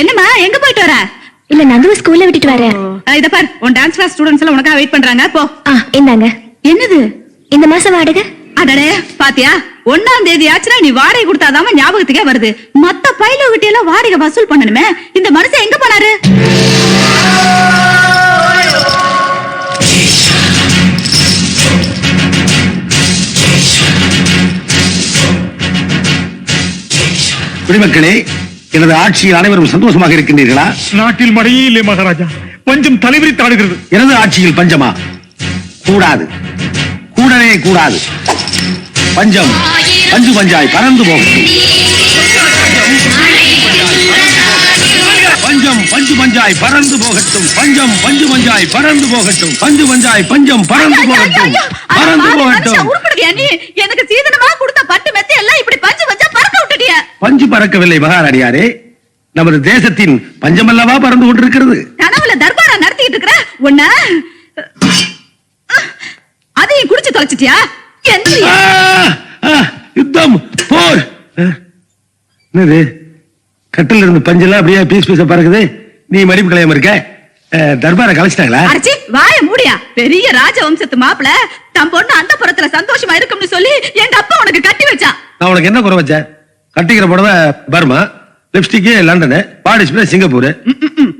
என்னம்மா எங்க போயிட்டு வர? இல்ல நந்துவ ஸ்கூல்ல விட்டுட்டு வரேன். இத பாரு, உன் டான்ஸ் கிளாஸ் ஸ்டூடண்ட்ஸ் எல்லாம் உனக்காக வெயிட் பண்றாங்க. போ. இந்தாங்க. என்னது? இந்த மாசம் வாடகை. அடடே பாத்தியா, 1ஆம் தேதி ஆச்சுன்னா நீ வாடகை கொடுத்தாதாம ஞாபகத்துக்கே வருது. மத்த பையில கிட்ட எல்லாம் வாடகை வசூல் பண்ணணுமே. இந்த மனுஷன் எங்க போனாரு? குடிமக்களே, எனது ஆட்சியில் அனைவரும் சந்தோஷமாக இருக்கின்றீர்களா? நாட்டில் மழையே இல்லை மகாராஜா, பஞ்சம் தலைவிரித்து ஆடுகிறது. எனது ஆட்சியில் பஞ்சமா? கூடாது, கூடவே கூடாது. பஞ்சம் பஞ்சு பஞ்சாய் பறந்து போகட்டும். பஞ்சம் பஞ்சு பஞ்சாய் பறந்து போகட்டும். பஞ்சம் பஞ்சு பஞ்சாய் பறந்து போகட்டும். பஞ்சு பஞ்சாய் பஞ்சம் பறந்து போகட்டும். பறந்து போகட்டும். எனக்கு சீதனமா கொடுத்த பட்டு மெத்தை எல்லாம் இப்படி பஞ்சு பஞ்சா பறக்க விட்டுட்டிய. பஞ்சு பறக்கவில்லை மகாராணியாரே, நமது தேசத்தின் பஞ்சமல்லவா பறந்து கொண்டிருக்கிறது. கனவுல தர்பாரா நடத்திட்டு இருக்கிற உன்ன அதையும் குடிச்சு தொலைச்சிட்டியா? யுத்தம், போர். என்னது, கட்டில இருந்து பஞ்செல்லாம் அப்படியே பீஸ் பீஸா பறக்குது. நீ மடிப்பு கலையாம இருக்க. தர்பாரை கலைச்சிட்டாங்களா? அரைச்சி வாய மூடியா. பெரிய ராஜ வம்சத்து மாப்பிள தம் பொண்ணு அந்த புறத்துல சந்தோஷமா இருக்கும்னு சொல்லி எங்க அப்பா உனக்கு கட்டி வச்சான். நான் உனக்கு என்ன குறை வச்சேன்? கட்டிக்கிற புடவை Burma, lipstick London, body spray Singapore.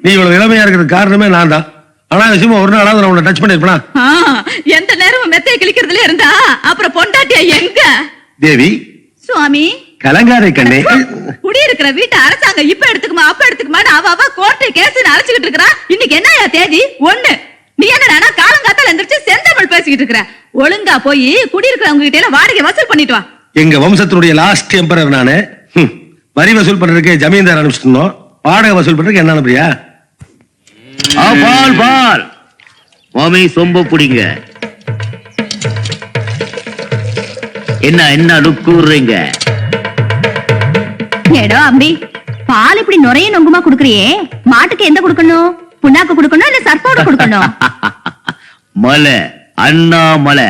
நீ இவ்வளவு இளமையா இருக்கிறது காரணமே நான் தான். ஆனா விஷயமா ஒரு நாளாவது நான் உன்னை டச் பண்ணிருப்பா? எந்த நேரமும் மெத்தையை கிழிக்கிறதுல இருந்தா அப்புறம் பொண்டாட்டியா எங்க? தேவி சுவாமி கலங்காரை கண்ணே. குடியிருக்கிற வீட்டை அரசாங்கம் இப்ப எடுத்துக்குமா அப்ப எடுத்துக்குமா அவ கோர்ட்டு கேஸ் அழைச்சுக்கிட்டு இருக்கிறா. இன்னைக்கு என்னயா தேதி? 1. நீ என்னடா காலங்காத்தால எந்திரிச்சு செந்தமிழ் பேசிக்கிட்டு இருக்கிற? ஒழுங்கா போய் குடியிருக்கிறவங்க கிட்ட எல்லாம் வாடகை வசூல் பண்ணிட்டு வா. எங்க வம்சத்தினுடைய லாஸ்ட் எம்பரர் நானு. வரி வசூல் பண்றதுக்கு ஜமீன்தார் அனுப்பிச்சிருந்தோம். வாடகை வசூல் பண்றதுக்கு என்ன அனுப்புறியா? பால் பால் மாமி, சொம்ப புடிங்க. என்ன லுக்குறீங்க? ஏடோ அம்பி, பால் இப்படி நுரைய நொங்குமா குடுக்கறியே, மாட்டுக்கு எந்த குடுக்கணும்? புண்ணாக்கு குடுக்கணும் இல்ல சர்ப்போட குடுக்கணும்? மலை அண்ணாமலை.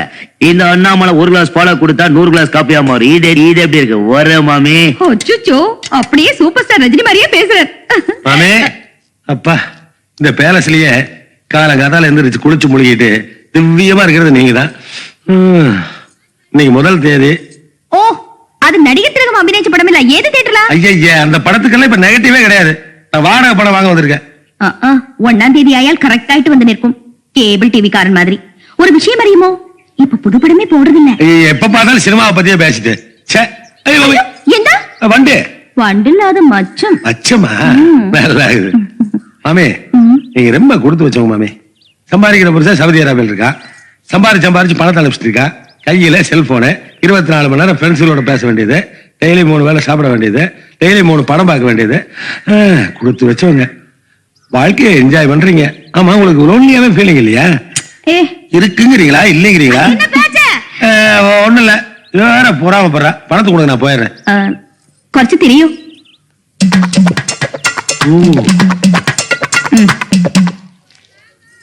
இந்த அண்ணாமலை 1 கிளாஸ் பாலை கொடுத்தா 100 கிளாஸ் காப்பியா மாறும். இது எப்படி இருக்கு? வர மாமி. அச்சச்சோ, அப்படியே சூப்பர் ஸ்டார் ரஜினி மாதிரியே பேசுற. மாமே, அப்பா, இந்த பேலஸ்லயே காலங்காத்தால எந்திரிச்சு குளிச்சு முழுகிட்டு திவ்யமா இருக்கிறது நீங்க தான். இன்னைக்கு முதல் தேதி. ஓ, அது நடிகர் திலகம் அபிநயிச்ச படம் இல்ல? ஏது தியேட்டர்ல? ஐயா, அந்த படத்துக்கெல்லாம் இப்ப நெகட்டிவே கிடையாது. நான் வாடகை படம் வாங்க வந்திருக்கேன். 1ஆம் தேதி ஆயால் கரெக்ட் ஆயிட்டு வந்து நிற்கும். கேபிள் டிவி காரன் மாதிரி. ஒரு விஷயம் அறியுமோ, இப்ப புது படமே போடுறது இல்ல. எப்ப பார்த்தாலும் சினிமாவை பத்தியே பேசிட்டு. என்ன வண்டு வண்டில்லாத மச்சம்? மச்சமா? நல்லா இருக்குது மாமே. நீங்க ரொம்ப கொடுத்து வச்சவங்க மாமே. சம்பாதிக்கிற புருஷன் சவுதி அரேபியால இருக்கா. சம்பாரிச்சு பணத்தை அனுப்பிச்சிட்டு இருக்கா. கையில செல்போனு, 24 மணி நேரம் ஃப்ரெண்ட்ஸுகளோட பேச வேண்டியது, டெய்லி 3 வேளை சாப்பிட வேண்டியது, டெய்லி 3 படம் பார்க்க வேண்டியது. கொடுத்து வச்சவங்க. வாழ்க்கையை என்ஜாய் பண்றீங்க. ஆமா, உங்களுக்கு லோன்லியாவே ஃபீலிங் இல்லையா? இருக்குங்கிறீங்களா இல்லைங்கிறீங்களா? ஒண்ணு இல்ல, வேற பொறாமப்படுற. பணத்தை கொடுங்க, நான் போயிடுறேன். குறைச்சு தெரியும்.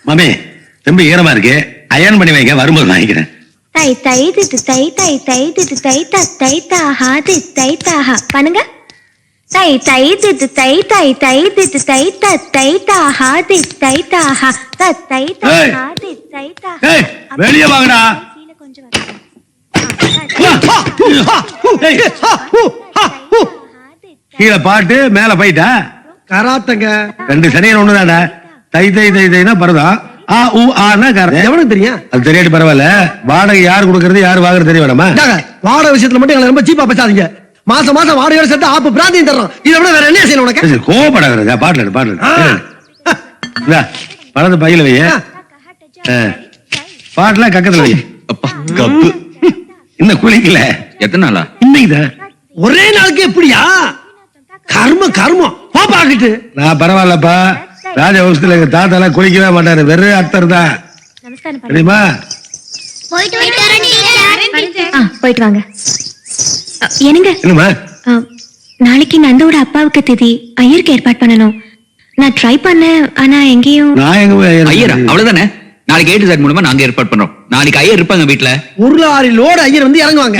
மாமே, ரொம்ப ஈரமா இருக்கு. அயன் பண்ணி வைங்க, வரும்போது வாங்கிக்கிறேன். தை தை திட்டு தை தை தை திட்டு தை தை தாஹா தி தை தாஹா பண்ணுங்க. தை தை திட்டு தை தை தை திட்டு தை தை தாஹா தி தை தாஹா தை தாஹா தி தை தாஹா. வெளியே வாங்கடா. கீழே பாட்டு, மேல போயிட்டா கராத்தங்க. 2 சனியன் ஒண்ணுதானே. தை தை தை தைனா பரதம். எவனுக்கு தெரியும்? அது தெரியாட்டி பரவாயில்ல. வாடகை யாரு கொடுக்கறது யாரு வாங்குறது தெரிய வேணாமா? வாடகை விஷயத்துல மட்டும் எங்களை ரொம்ப சீப்பா பேசாதீங்க. மாசம் வாடகை சேர்த்து ஆப்பு பிராந்தியம் தர்றோம். இதை விட வேற என்ன செய்யணும் உனக்கு? கோபப்படாத. பாட்டு பணத்தை பையில வைய. பாட்டுலாம் கக்கத்துல வை. கப்பு இன்னும் குளிக்கல. எத்தனை நாளா? இன்னைக்குதான். ஒரே நாளுக்கு எப்படியா? கர்மம் பாப்பாக்கிட்டு. நான் பரவாயில்லப்பா. ராஜ வம்சத்துல எங்க தாத்தா எல்லாம் குளிக்கவே மாட்டாரு. வெறும் அத்தர் தான். தெரியுமா? போயிட்டு வாங்க. என்னங்க, என்னமா? நாளைக்கு நந்தோட அப்பாவுக்கு திதி. ஐயருக்கு ஏற்பாடு பண்ணணும். நான் ட்ரை பண்ணேன், ஆனா எங்கேயும். நான் எங்க ஐயர் அவ்வளவுதானே. நாளைக்கு ஏட்டு சார் மூலமா நாங்க ஏற்பாடு பண்றோம். நாளைக்கு ஐயர் இருப்பாங்க வீட்டுல. 1 லாரி லோடு ஐயர் வந்து இறங்குவாங்க.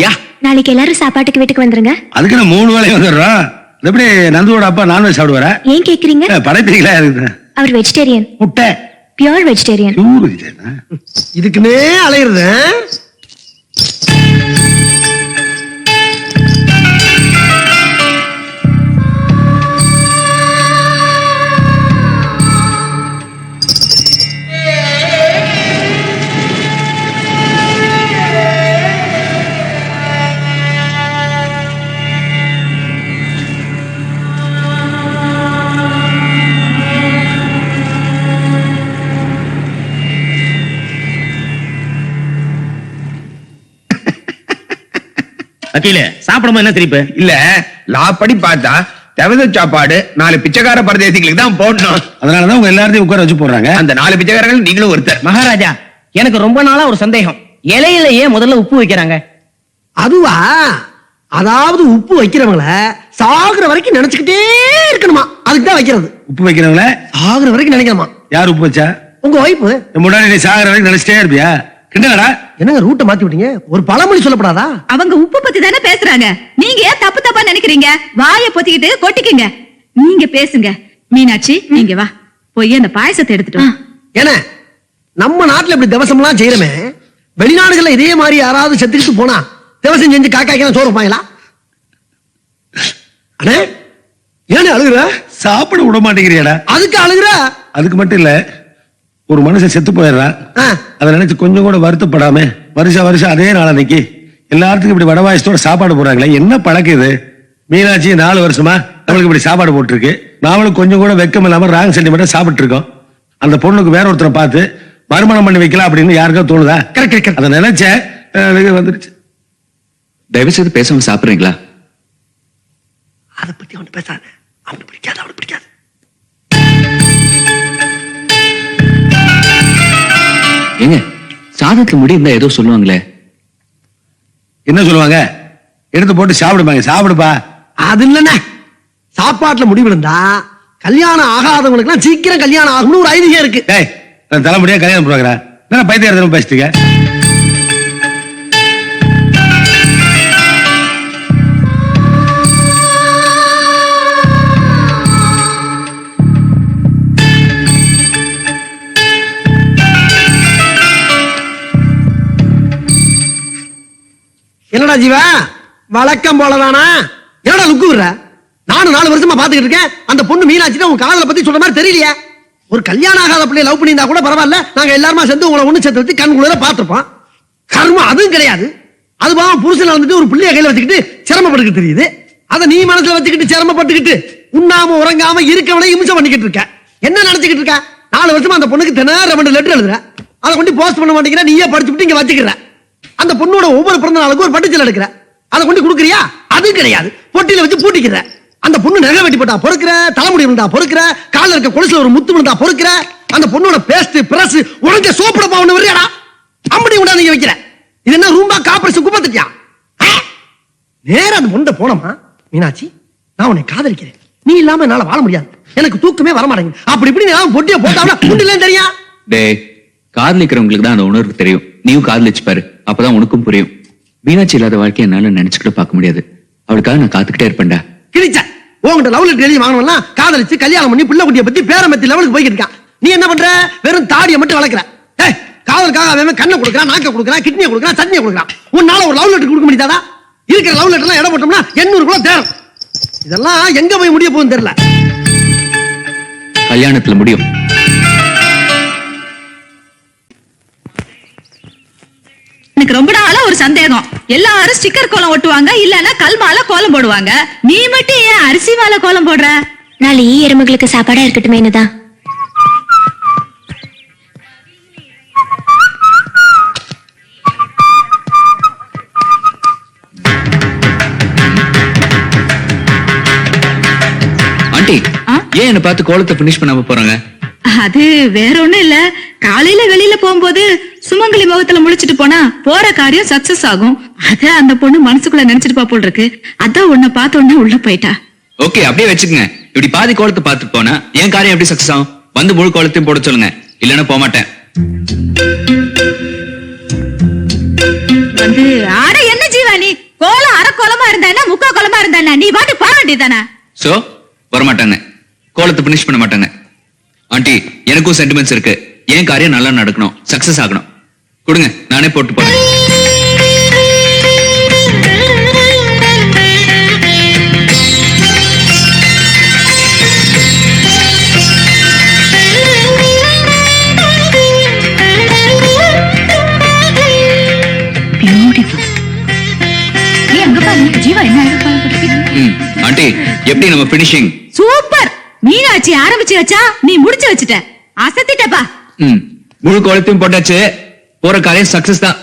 நாளைக்கு எல்லாரும் சாப்பாட்டுக்கு வீட்டுக்கு வந்துருங்க. அதுக்கு நான் 3 வேளையும் வந்துடுறோம். அது எப்படி நந்துவோட அப்பா நான்வெஜ் சாப்பிடுவாரா? ஏன் கேக்குறீங்க? படைப்பீங்களா இருக்குது? அவர் வெஜிடேரியன், முட்டை பியூர் வெஜிடேரியன். பியூர் வெஜிடேரியனா? இதுக்குன்னே அலையிறது. வக்கீல சாப்பிடும்போது என்ன திருப்பி? இல்ல லாப்படி பார்த்தா தவித சாப்பாடு 4 பிச்சைக்கார பரதேசிகளுக்கு தான் போடணும். அதனாலதான் உங்க எல்லாரையும் உட்கார வச்சு போடுறாங்க. அந்த 4 பிச்சைக்காரர்கள் நீங்களும் ஒருத்தர். மகாராஜா, எனக்கு ரொம்ப நாளா ஒரு சந்தேகம். இலையில ஏன் முதல்ல உப்பு வைக்கிறாங்க? அதுவா, அதாவது உப்பு வைக்கிறவங்கள சாகுற வரைக்கும் நினைச்சுக்கிட்டே இருக்கணுமா, அதுக்கு தான் வைக்கிறது. உப்பு வைக்கிறவங்கள சாகுற வரைக்கும் நினைக்கணுமா. யார் உப்பு வச்சா? உங்க வைப்பு. முன்னாடி நீ சாகிற வரைக்கும் நினைச்சிட்டே இருப்பியா? கிண்டடா. என்னங்க ரூட்டை மாத்தி விட்டீங்க? ஒரு பழமொழி சொல்லப்படாதா? அவங்க உப்பு பத்தி தானே பேசுறாங்க. நீங்க ஏன் தப்பு தப்பா நினைக்கிறீங்க? வாயை பொத்திக்கிட்டு கொட்டிக்கங்க. நீங்க பேசுங்க. மீனாட்சி, நீங்க வா, போய் அந்த பாயசத்தை எடுத்துட்டு வா. ஏன்னா நம்ம நாட்டுல இப்படி திவசம்லாம் செய்யறமே, வெளிநாடுகள்ல இதே மாதிரி யாராவது செத்துக்கிட்டு போனா திவசம் செஞ்சு காக்காய்க்கு சோறு வைப்பாங்களா? அண்ணே, ஏன்னு அழுகுற? சாப்பிட விட மாட்டேங்கிறியாடா? அதுக்கு அழுகுற? அதுக்கு மட்டும் இல்ல, ஒரு மனுஷன் செத்து போயிடுறான், ஆ. அதை நினைச்சு கொஞ்சம் கூட வருத்தப்படாம வருஷம் அதே நாள் அன்னைக்கு எல்லாத்துக்கும் இப்படி வடவாயசத்தோட சாப்பாடு போடுறாங்களே, என்ன பழக்கம் இது? மீனாட்சி 4 வருஷமா நம்மளுக்கு இப்படி சாப்பாடு போட்டுருக்கு. நாமளும் கொஞ்சம் கூட வெக்கம் இல்லாம ராங் சென்டிமெண்ட் சாப்பிட்டு இருக்கோம். அந்த பொண்ணுக்கு வேற ஒருத்தரை பார்த்து மறுமணம் பண்ணி வைக்கலாம் அப்படின்னு யாருக்கா தோணுதா? கரெக்ட். அதை நினைச்ச வந்துருச்சு. தயவு செய்து பேசாம சாப்பிடுறீங்களா? அதை பத்தி அவன் பேசாத, அவனுக்கு பிடிக்காது, அவனுக்கு பிடிக்காது. ஏங்க, சாதத்துல முடி இருந்தா ஏதோ சொல்லுவாங்களே, என்ன சொல்லுவாங்க? எடுத்து போட்டு சாப்பிடுப்பாங்க. சாப்பிடுப்பா. அது இல்லண்ணே, சாப்பாட்டுல முடிவிருந்தா கல்யாணம் ஆகாதவங்களுக்கு எல்லாம் சீக்கிரம் கல்யாணம் ஆகும்னு ஒரு ஐதீகம் இருக்கு. டேய், தலைமுடியா கல்யாணம் பண்ணுவாங்க. என்ன பைத்தியம் பேசிட்டீங்க? என்னடா ஜீவா, வழக்கம் போலதானா? என்னடா லுக்கு விடுற? நானும் 4 வருஷமா பாத்துக்கிட்டு இருக்கேன். அந்த பொண்ணு மீனாட்சி உன் காதலை பத்தி சொல்ற மாதிரி தெரியலையா? ஒரு கல்யாணம் ஆகாத பிள்ளைய லவ் பண்ணியிருந்தா கூட பரவாயில்ல, நாங்க எல்லாருமா சேர்ந்து உங்களை ஒண்ணு சேர்த்து வச்சு கண் குளிர பாத்துருப்போம். கர்மம் அதுவும் கிடையாது. அது பாவம் புருஷன் வந்துட்டு ஒரு பிள்ளைய கையில வச்சுக்கிட்டு சிரமப்பட்டுக்கிட்டு தெரியுது. அதை நீ மனசுல வச்சுக்கிட்டு சிரமப்பட்டுக்கிட்டு உண்ணாம உறங்காம இருக்கவனை இம்சம் பண்ணிக்கிட்டு இருக்க. என்ன நினைச்சுக்கிட்டு இருக்க? 4 வருஷமா அந்த பொண்ணுக்கு தினம் 2 லெட்டர் எழுதுற, அதை கொண்டு போஸ்ட் பண்ண மாட்டேங்கிற, நீயே படிச்சுட்டு இங்க வச்சுக்கிற. அந்த பொண்ணோட ஒவ்வொரு பிறந்த நாளுக்கும் ஒரு பட்டுச்சல் எடுக்கிற, அதை கொண்டு கொடுக்குறியா? அதுவும் கிடையாது. பொட்டியில வச்சு பூட்டிக்கிற. அந்த பொண்ணு நகை வெட்டி போட்டா பொறுக்கிற, தலைமுடி இருந்தா பொறுக்கிற, காலில் இருக்க கொலுசுல ஒரு முத்து இருந்தா பொறுக்கிற, அந்த பொண்ணோட பேஸ்ட் பிரஸ் உடஞ்ச சோப்புட பாவன வரையாடா அம்படி உண்டா நீங்க வைக்கிற. இது என்ன ரூம்பா காப்பரசு குப்பத்திட்டியா? நேரா அந்த பொண்ணை போனோமா, மீனாட்சி நான் உன்னை காதலிக்கிறேன், நீ இல்லாம என்னால வாழ முடியாது, எனக்கு தூக்கமே வர மாட்டேங்குது, அப்படி இப்படி நான் பொட்டிய போட்டாவில உண்டிலேன்னு தெரியும். டேய், காதலிக்கிறவங்களுக்கு தான் அந்த உணர்வு தெரியும். நீயும் காதலிச்சு பாரு, அப்பதான் உனக்கும் புரியும். மீனாட்சி இல்லாத வாழ்க்கையை என்னால நினைச்சுக்கிட்டு பார்க்க முடியாது. அவளுக்காக நான் காத்துக்கிட்டே இருப்பேன்டா. கிழிச்ச உங்ககிட்ட லவ் லெட்டர் எழுதி வாங்கணும்லாம் காதலிச்சு கல்யாணம் பண்ணி பிள்ளை குட்டியை பத்தி பேரம்பத்தி லெவலுக்கு போய்கிட்டு இருக்கான். நீ என்ன பண்ற? வெறும் தாடியை மட்டும் வளர்க்கிற. காதலுக்காக அவன் கண்ணை கொடுக்குறான், நாக்க கொடுக்குறான், கிட்னியை கொடுக்குறான், சட்னியை கொடுக்குறான். உன்னால ஒரு லவ் லெட்டர் கொடுக்க முடியாதா? இருக்கிற லவ் லெட்டர்லாம் இடம் போட்டோம்னா 800 கூட தேரும். இதெல்லாம் எங்க போய் முடிய போகுதுன்னு தெரியல. கல்யாணத்துல முடியும். எனக்கு ரொம்ப நாளா ஒரு சந்தேகம். எல்லாரும் ஸ்டிக்கர் கோலம் ஒட்டுவாங்க, இல்லன்னா கல் மாலை கோலம் போடுவாங்க. நீ மட்டும் ஏன் அரிசி மாலை கோலம் போடுற? நாளை எறும்புகளுக்கு சாப்பாடா இருக்கட்டுமேனு தான். ஆண்டி, ஏன் என்ன பார்த்து கோலத்தை பினிஷ் பண்ணாம போறாங்க? அது வேற ஒண்ணும் இல்ல. காலையில வெளியில போகும்போது சுமங்கலி முகத்துல முழிச்சிட்டு போனா போற காரியம் சக்சஸ் ஆகும். அத அந்த பொண்ணு மனசுக்குள்ள நினைச்சிட்டு போல் இருக்கு. அதான் உன்னை பார்த்த உடனே உள்ள போயிட்டா. ஓகே, அப்படியே வச்சுக்கங்க. இப்படி பாதி கோலத்தை பார்த்துட்டு போனா என் காரியம் எப்படி சக்சஸ் ஆகும்? வந்து முழு கோலத்தையும் போட சொல்லுங்க, இல்லன்னா போக மாட்டேன். வந்து ஆட என்ன ஜீவா, நீ கோலம் அரை கோலமா இருந்தா முக்கா கோலமா இருந்தா நீ பாட்டு போக வேண்டியதானே? சோ வரமாட்டாங்க, கோலத்தை பினிஷ் பண்ண மாட்டாங்க. ஆண்டி, எனக்கும் சென்டிமெண்ட்ஸ் இருக்கு. என் காரியம் நல்லா நடக்கணும், சக்சஸ் ஆகணும். கொடுங்க, நானே போட்டு போறேன். ஜீவா என்ன ஆண்டி, எப்படி நம்ம பினிஷிங்? சூப்பர். மீனாட்சி ஆரம்பிச்சு வச்சா நீ முடிச்சு வச்சுட்ட. அசத்திட்டப்பா. முழு கோலத்தையும் போட்டாச்சு. போற காரியம் சக்சஸ் தான்.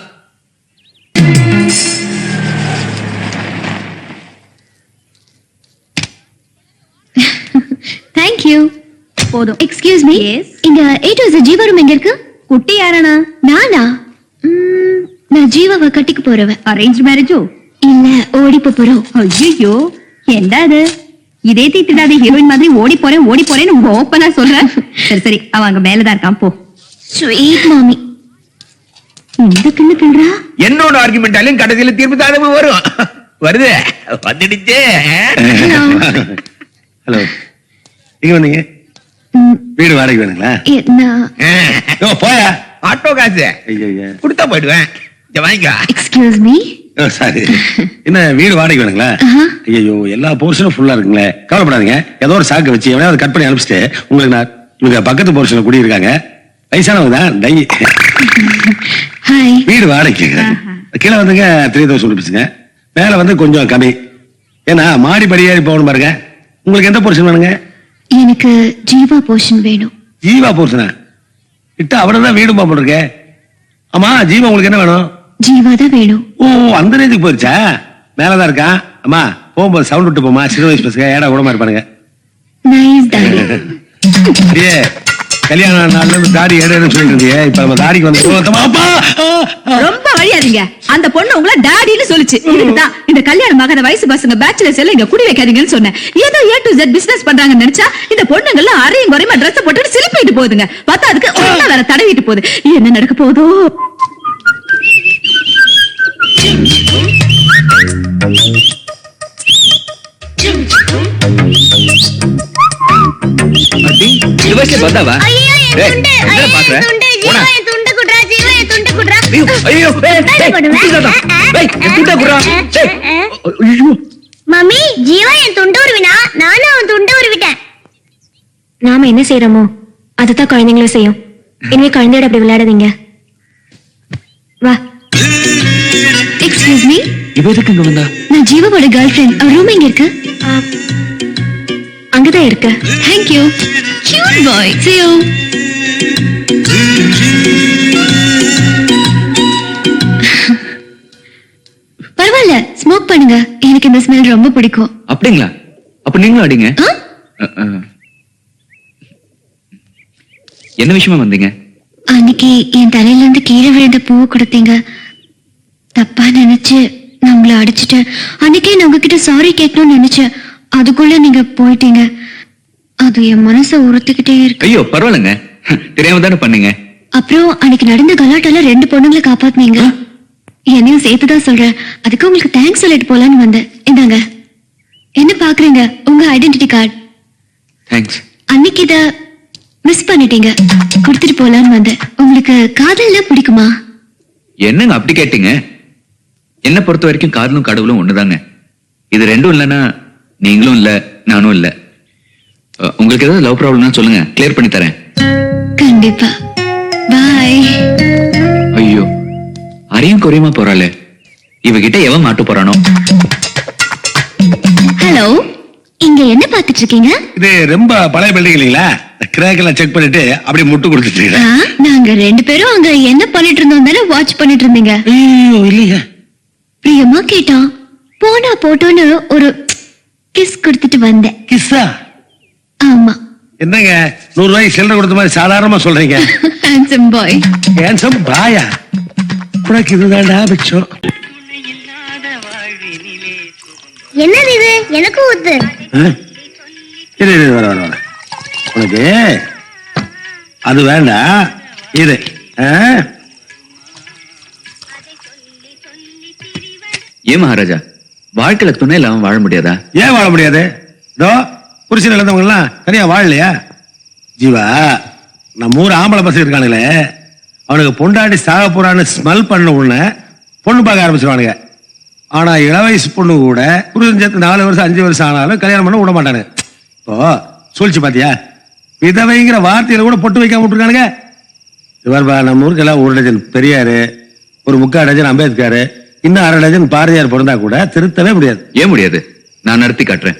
Thank you. போதும். Excuse me, Yes. இங்க A to Z Jeeva room எங்க இருக்கு? குட்டி யாரானா? நானா? நான் ஜீவாவை கட்டிக்க போறவன். அரேஞ்ச் மேரேஜோ? இல்ல, ஓடி போறோம். ஐயோ, என்ன அது? இதே தீட்டுடாத ஹீரோயின் மாதிரி ஓடி போறேன்னு ஓப்பனா சொல்ற. சரி சரி, அவன் அங்க மேலதான் இருக்கான், போ. ஸ்வீட் மாமி. இந்த கிண்ணு கிள்றா. என்னோட ஆர்குமெண்டாலும் கடைசியில தீர்ப்பு தானமா வரும். வருது, வந்துடுச்சு. ஹலோ, எங்க வந்தீங்க? வீடு வாடகை வேணுங்களா? போயா. ஆட்டோ காசு ஐயா, கொடுத்தா போயிடுவேன். வாங்கிக்கா. Excuse me. சாரி, என்ன வீடு வாடகை வேணுங்களா? ஐயோ, எல்லா போர்ஷனும் ஃபுல்லா இருக்குங்களே. கவலைப்படாதீங்க, ஏதோ ஒரு சாக்கு வச்சு எவனையாவது கட் பண்ணி அனுப்பிச்சிட்டு உங்களுக்கு நான் இவங்க பக்கத்து போர்ஷன்ல குடி இருக்காங்க, வயசானவங்க தான், டை. ஹாய். வீடு வாடகை கேட்குறாங்க. கீழே வந்துங்க 3000 ருபீஸுங்க, மேல வந்து கொஞ்சம் கம்மி. ஏன்னா மாடி படி ஏறி போகணும் பாருங்க. உங்களுக்கு எந்த போர்ஷன் வேணுங்க? எனக்கு ஜீவா போர்ஷன் வேணும். ஜீவா போர்ஷனா? இட்ட அவனதான் வீடு போட்டிருக்கே. ஆமா, ஜீவா உங்களுக்கு என்ன வேணும்? ஜீவா தான் வேணும். ஓ, அந்த ரேஞ்சுக்கு போயிருச்சா? மேலதான் இருக்கான். அம்மா, போகும்போது சவுண்ட் விட்டு போமா. சின்ன வயசு பசங்க ஏடா கூடமா இருப்பானுங்க. Nice daddy. அப்படியே கல்யாண நாள்ல இருந்து தாடி ஏடுன்னு சொல்லிட்டு இருந்தியே, இப்ப நம்ம தாடிக்கு வந்து ரொம்ப வழியாதீங்க. அந்த பொண்ணு உங்களை டாடின்னு சொல்லுச்சு. இதுக்குதான் இந்த கல்யாண மகன வயசு பசங்க பேச்சுலர்ஸ் எல்லாம் இங்க குடி வைக்காதீங்கன்னு சொன்னேன். ஏதோ A to Z பிசினஸ் பண்றாங்கன்னு நினைச்சா இந்த பொண்ணுங்க எல்லாம் அரையும் குறையுமா ட்ரெஸ் போட்டுட்டு சிலிப்பிட்டு போகுதுங்க. பார்த்தா அதுக்கு ஒண்ணு வேற தடவிட்டு போகுது. என்ன நடக்க போதோ? ஆண்டி, இது வயசுல பார்த்தாவா? பாக்குறேன். மம்மி, ஜீவா என் துண்டு உருவினா, நானும் அவன் துண்டு உருவிட்டேன். நாம என்ன செய்யறோமோ அதுதான் குழந்தைங்களும் செய்யும். இனிமே குழந்தையோட அப்படி விளையாடாதீங்க. வா. Excuse me. இவ எதுக்கு இங்க வந்தா? நான் ஜீவாவோட கேர்ள் ஃப்ரெண்ட். அவ ரூம் எங்க இருக்கு? அங்கதான் இருக்கு. Thank you. Cute bye. See you. பரவாயில்ல, ஸ்மோக் பண்ணுங்க. எனக்கு இந்த ஸ்மெல் ரொம்ப பிடிக்கும். அப்படிங்களா? அப்ப நீங்களும் அடிங்க. என்ன விஷயமா வந்தீங்க? அன்னைக்கு என் தலையில இருந்து கீழே விழுந்த பூவை கொடுத்தீங்க. தப்பா நினைச்சு நான் உங்களை அடிச்சுட்டேன். அன்னைக்கே நான் உங்ககிட்ட சாரி கேட்கணும்னு நினைச்சேன். அதுக்குள்ள நீங்க போயிட்டீங்க. அது என் மனசை உறுத்திக்கிட்டே இருக்கு. ஐயோ, பரவாயில்லைங்க, தெரியாம தானே பண்ணீங்க. அப்புறம் அன்னைக்கு நடந்த கலாட்டால 2 பொண்ணுங்களை காப்பாத்துனீங்க. என்னையும் சேர்த்துதான் சொல்றேன். அதுக்கு உங்களுக்கு தேங்க்ஸ் சொல்லிட்டு போலான்னு வந்தேன். இந்தாங்க. என்ன பாக்குறீங்க? உங்க ஐடென்டிட்டி கார்டு. தேங்க்ஸ். அன்னைக்கு இத மிஸ் பண்ணிட்டீங்க, கொடுத்துட்டு போலான்னு வந்தேன். உங்களுக்கு காதல்லாம் பிடிக்குமா? என்னங்க அப்படி கேட்டீங்க? என்ன பொறுத்த வரைக்கும் காதலும் கடவுளும் ஒண்ணுதாங்க. இது ரெண்டும் இல்லைன்னா நீங்களும் இல்ல, நானும் இல்ல. உங்களுக்கு ஏதாவது லவ் ப்ராப்ளம்னா சொல்லுங்க, கிளியர் பண்ணி தரேன். கண்டிப்பா. பாய். ஐயோ, அரியும் குறையுமா போறாளே. இவகிட்ட எவன் மாட்டு போறானோ. ஹலோ, இங்க என்ன பாத்துட்டு இருக்கீங்க? இது ரொம்ப பழைய பில்டிங் இல்லைங்களா? கிராக் எல்லாம் செக் பண்ணிட்டு அப்படியே முட்டு கொடுத்துட்டு இருக்கேன். நாங்க 2 பேரும் அங்க என்ன பண்ணிட்டு இருந்தோம் தானே வாட்ச் பண்ணிட்டு இருந்தீங்க. ஐயோ, இல்லையா? பிரியமா கேட்டான். போனா போட்டோன்னு ஒரு கிஸ் கொடுத்துட்டு வந்தேன். கிஸ்ஸா? ஆமா. என்னங்க 100 ரூபாய்க்கு சில்லறை கொடுத்த மாதிரி சாதாரணமா சொல்றீங்க? Handsome boy. ஹேண்ட்ஸம் பாயா? உனக்கு இதுதான்டா பிச்சம். என்னது இது? எனக்கு ஊத்து. இரு இரு, வர வர வர. உனக்கு அது வேண்டாம், இது. ஏன் மகாராஜா, வாழ்க்கையில துணை இல்லாம வாழ முடியாதா? ஏன் வாழ முடியாது? இதோ புருஷன் இழந்தவங்க எல்லாம் தனியா வாழலையா? ஜீவா, நம்ம ஊர் ஆம்பளை பசங்க இருக்கானுங்களே, அவனுக்கு பொண்டாட்டி சாக போறான்னு ஸ்மெல் பண்ண உடனே பொண்ணு பார்க்க ஆரம்பிச்சிருவானுங்க. ஆனா இளவயசு பொண்ணு கூட புருஷன் சேர்த்து 4 வருஷம் 5 வருஷம் ஆனாலும் கல்யாணம் பண்ண விட மாட்டானு. இப்போ சொல்லிச்சு பாத்தியா, விதவைங்கிற வார்த்தையில கூட பொட்டு வைக்காம விட்டுருக்கானுங்க. இவர்பா, நம்ம ஊருக்கு எல்லாம் 1 டஜன் பெரியாரு, ஒரு 3/4 டஜன் அம்பேத்கர், இன்னும் 1/2 டஜன் பாரதியார் பிறந்தா கூட திருத்தவே முடியாது. ஏன் முடியாது? நான் நடத்தி காட்டுறேன்.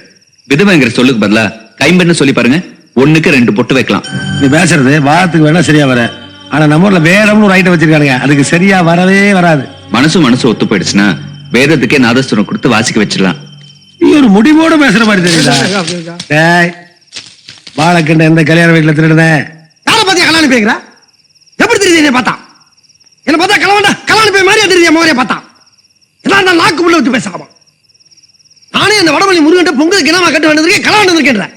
விதவைங்கிற சொல்லுக்கு பதிலா கைம்பெண்ணு சொல்லி பாருங்க, 1க்கு 2 பொட்டு வைக்கலாம். நீ பேசுறது வாரத்துக்கு வேணா சரியா வர, ஆனா நம்ம ஊர்ல வேதம்னு ஒரு ஐட்டம் வச்சிருக்கானுங்க, அதுக்கு சரியா வரவே வராது. மனசு ஒத்து போயிடுச்சுன்னா வேதத்துக்கே நாதஸ்வரம் கொடுத்து வாசிக்க வச்சிடலாம். நீ ஒரு முடிவோட பேசுற மாதிரி தெரியுதா? டேய், வாழைக்கண்ட எந்த கல்யாண வீட்டுல திருடுனேன்? யாரை பாத்தியா கல்யாணம் பேங்கிறா? எப்படி தெரியுது என்ன பார்த்தா? என்ன பார்த்தா கல்யாணம் போய் மாதிரியா தெரியுது மோரைய பார்த்தா? எல்லாம் நாக்கு உள்ள விட்டு பேசாம நானே அந்த வடமல்லி முருகன் பொங்கலுக்கு என்னமா கட்டு வந்திருக்கேன், கல்யாணம் வந்திருக்கேன்.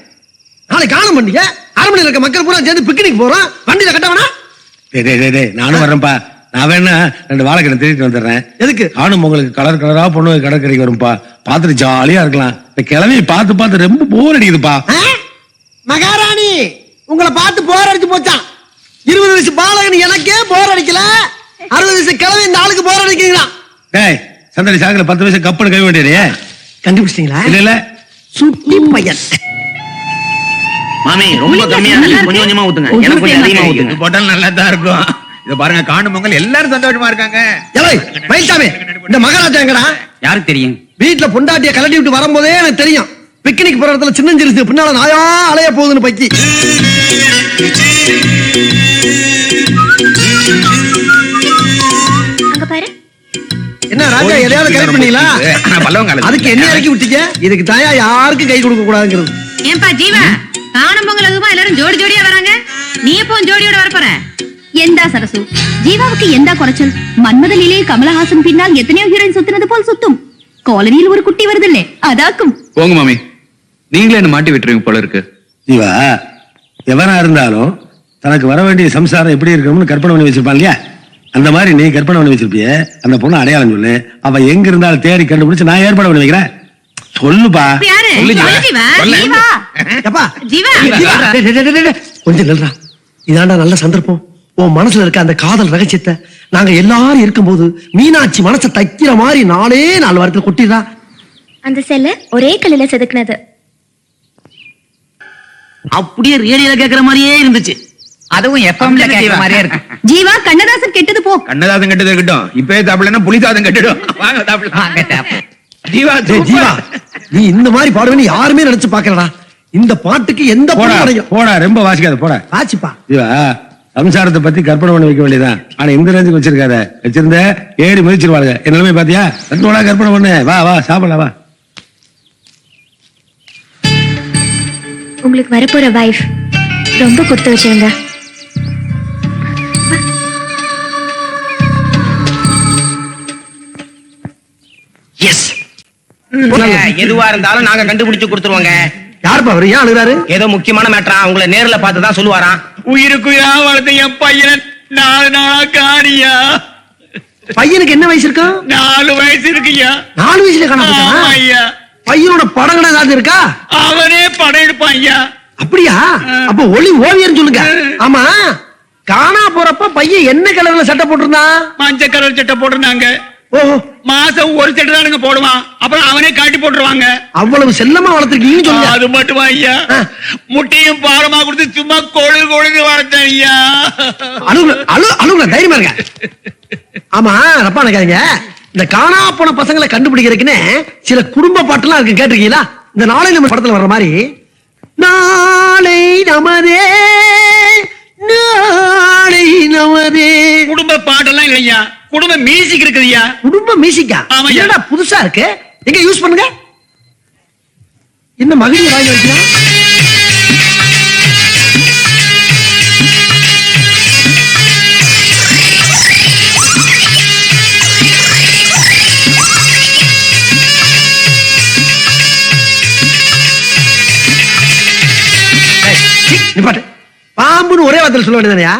நாளைக்கு காணும் பண்ணிக்க அரண்மனையில் இருக்க மக்கள் பூரா சேர்ந்து பிக்னிக் போறோம், வண்டியில கட்டவனா? நானும் வர்றேன்ப்பா. நான் வேணா 2 வாழைக்கண்ணை திருட்டு வந்துடுறேன். எதுக்கு? காணும் உங்களுக்கு கலர் கலரா பொண்ணு கடற்கரைக்கு வரும்பா, பார்த்துட்டு ஜாலியா இருக்கலாம். இந்த கிழமையை பார்த்து ரொம்ப போர் அடிக்குதுப்பா. மகாராணி, உங்களை பார்த்து போர் அடிச்சு போச்சான். 20 வயசு பாலகன் எனக்கே போர் அடிக்கல, 60 வயசு கிழமை இந்த ஆளுக்கு போர் அடிக்கிறீங்களா? டேய், சந்தடி சாகல 10 வயசு கப்புன்னு கை வேண்டியதே. கண்டுபிடிச்சிட்டீங்களா? இல்ல சுட்டி பையன். மாமி ரொம்ப கம்மியா கொஞ்சம் கொஞ்சமா ஊத்துங்க, எனக்கு கொஞ்சம் அதிகமா ஊத்துங்க. போட்டாலும் நல்லா தான் இருக்கும். இத பாருங்க, காணும் பொங்கல் எல்லாரும் சந்தோஷமா இருக்காங்க. ஏய் மயில்சாமி, இந்த மகாராஜா எங்கடா? யாருக்கு தெரியும்? வீட்டுல பொண்டாட்டிய கலட்டி விட்டு வரும்போதே எனக்கு தெரியும். பிக்னிக் போற இடத்துல சின்னஞ்சிருச்சு, பின்னால நாயா அலைய போகுதுன்னு பக்கி. அங்க பாரு. என்ன ராஜா, எதையாவது கரெக்ட் பண்ணீங்களா? அதுக்கு என்ன இறக்கி விட்டீங்க? இதுக்கு தாயா யாருக்கும் கை கொடுக்க கூடாதுங்கிறது. ஏன்பா ஜீவா, காணும் பொங்கல் அதுமா எல்லாரும் ஜோடி ஜோடியா வராங்க, நீ எப்போ ஜோடியோட வரப்போற? எந்தா சரசு, ஜீவாவுக்கு எந்தா குறைச்சல்? மன்மத லீலையில் கமலஹாசன் பின்னால் எத்தனையோ ஹீரோயின் சுத்தினது போல் சுத்தும். காலனியில் ஒரு குட்டி வருதில்லே, அதாக்கும். போங்க மாமி, நீங்களே என்ன மாட்டி விட்டுருவீங்க போல இருக்கு. ஜீவா, எவனா இருந்தாலும் தனக்கு வர வேண்டிய சம்சாரம் எப்படி இருக்கணும்னு கற்பனை பண்ணி வச்சிருப்பான் இல்லையா? அந்த மாதிரி நீ கற்பனை பண்ணி வச்சிருப்பிய. அந்த பொண்ணு அடையாளம் சொல்லு, அவ எங்க இருந்தாலும் தேடி கண்டுபிடிச்சு நான் ஏற்பாடு பண்ணி வைக்கிறேன். சொல்லுப்பா. யாரு? சொல்லு ஜீவா. ஜீவா. ஜீவா. எப்பா? ஜீவா. ஜீவா. கொஞ்சம் நில்றா, இதாண்டா நல்ல சந்தர்ப்பம். உன் மனசுல இருக்க அந்த காதல் ரகசியத்தை நாங்க எல்லாரும் இருக்கும்போது மீனாட்சி மனசை தைக்கிற மாதிரி 4 வாரத்துல கொட்டிடுறா. அந்த செல்ல ஒரே கல்லில செதுக்குனது. அப்படியே ரேடியோல கேக்குற மாதிரியே இருந்துச்சு. அதுவும் எஃப்எம்ல கேக்குற மாதிரியே இருக்கு. ஜீவா, கண்ணதாசன் கெட்டது போ. கண்ணதாசன் கெட்டது இருக்கட்டும், இப்பவே தாப்பிடனா புலிசாதம் கெட்டுடும். வாங்க தாப்பிடலாம். ஜீவா, டேய் ஜீவா, நீ இந்த மாதிரி பாடுவேன்னு யாருமே நினைச்சு பாக்கலடா. இந்த பாட்டுக்கு எந்த போடா பாடம் போடா, ரொம்ப வாசிக்காத போடா. ஆச்சுப்பா. ஜீவா, சம்சாரத்தை பத்தி கற்பனை பண்ணி வைக்க வேண்டியதான். ஆனா இந்த ரேஞ்சுக்கு வச்சிருக்காத. வச்சிருந்த ஏறி மிதிச்சிருவாங்க. என் நிலைமை பாத்தியா? ரெண்டு கற்பனை பண்ணு. வா வா சாப்பிடலாம் வா. உங்களுக்கு வரப்போற வைஃப் ரொம்ப கொடுத்து வச்சவங்க. எஸ், எதுவா இருந்தாலும் நாங்க கண்டுபிடிச்சு கொடுத்துருவோங்க. யாருப்பா அவரு? ஏன் அழுகிறாரு? ஏதோ முக்கியமான மேட்டரா, உங்களை நேர்ல பார்த்து தான் சொல்லுவாராம். உயிருக்குயிரா வளர்த்த என் பையனை 4 நாளா காணியா. பையனுக்கு என்ன வயசு இருக்கும்? 4 வயசு இருக்குயா. 4 வயசுல ஆமா காண ஐயா. பையனோட படங்கள் ஏதாவது இருக்கா? அவனே படம் எடுப்பான் ஐயா. அப்படியா? அப்ப ஒளி ஓவியர் சொல்லுங்க. ஆமா, காணா போறப்ப பையன் என்ன கலர்ல சட்டை போட்டிருந்தான்? மஞ்சள் கலர் சட்டை போட்டிருந்தாங்க. ஓஹோ, மாசம் ஒரு சட்டை தானுங்க போடுவான். அப்புறம் அவனே காட்டி போட்டுருவாங்க. அவ்வளவு செல்லமா வளர்த்திருக்கீங்கன்னு சொல்லுங்க. அது மட்டுமா ஐயா, முட்டையும் பாரமா கொடுத்து சும்மா கொழுது வளர்த்தேன் ஐயா. அழுகுல தைரியமா இருங்க. ஆமா, ரப்பா நினைக்காதீங்க. இந்த காணா போன பசங்களை கண்டுபிடிக்கிறதுக்குன்னு சில குடும்ப பாட்டுலாம் இருக்கு, கேட்டிருக்கீங்களா? இந்த நாளை நம்ம படத்துல வர்ற மாதிரி, நாளை நமதே நாளை நமதே. குடும்ப பாட்டெல்லாம் இல்லையா, குடும்ப மியூசிக் இருக்குதுயா. குடும்ப மியூசிக்கா? ஆமா. என்னடா புதுசா இருக்கு, எங்க யூஸ் பண்ணுங்க. என்ன மகிழ்ச்சி வாங்கி வைக்கலாம். நிப்பாட்டு. பாம்புன்னு ஒரே வார்த்தையில சொல்ல வேண்டியதானயா?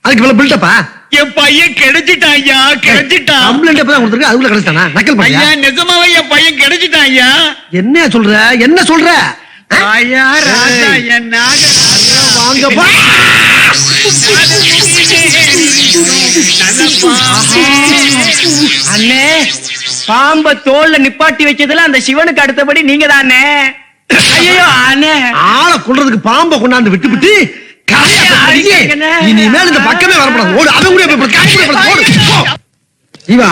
அதுக்கு இவ்வளவு பில்டப்பா? என் பையன் கிடைச்சிட்டான் ஐயா, கிடைச்சிட்டான். கம்ப்ளைண்ட் எப்பதான் கொடுத்துருக்கு, அதுக்குள்ள கிடைச்சிட்டானா? நக்கல் ஐயா பண்ணியா? நிஜமாவே என் பையன் கிடைச்சிட்டான் ஐயா. என்ன சொல்ற, என்ன சொல்ற? ஐயா ராஜா என் வாங்க பா. அண்ணே பாம்ப தோல்ல நிப்பாட்டி வச்சதுல அந்த சிவனுக்கு அடுத்தபடி நீங்க தானே. ஐயோ அண்ணே, ஆளை கொள்றதுக்கு பாம்பை கொண்டாந்து விட்டு இனிமேல் இந்த பக்கமே வரப்படாது. ஓடு, அவன் கூட போய் காசு கூட போய் ஓடு, போ. இவா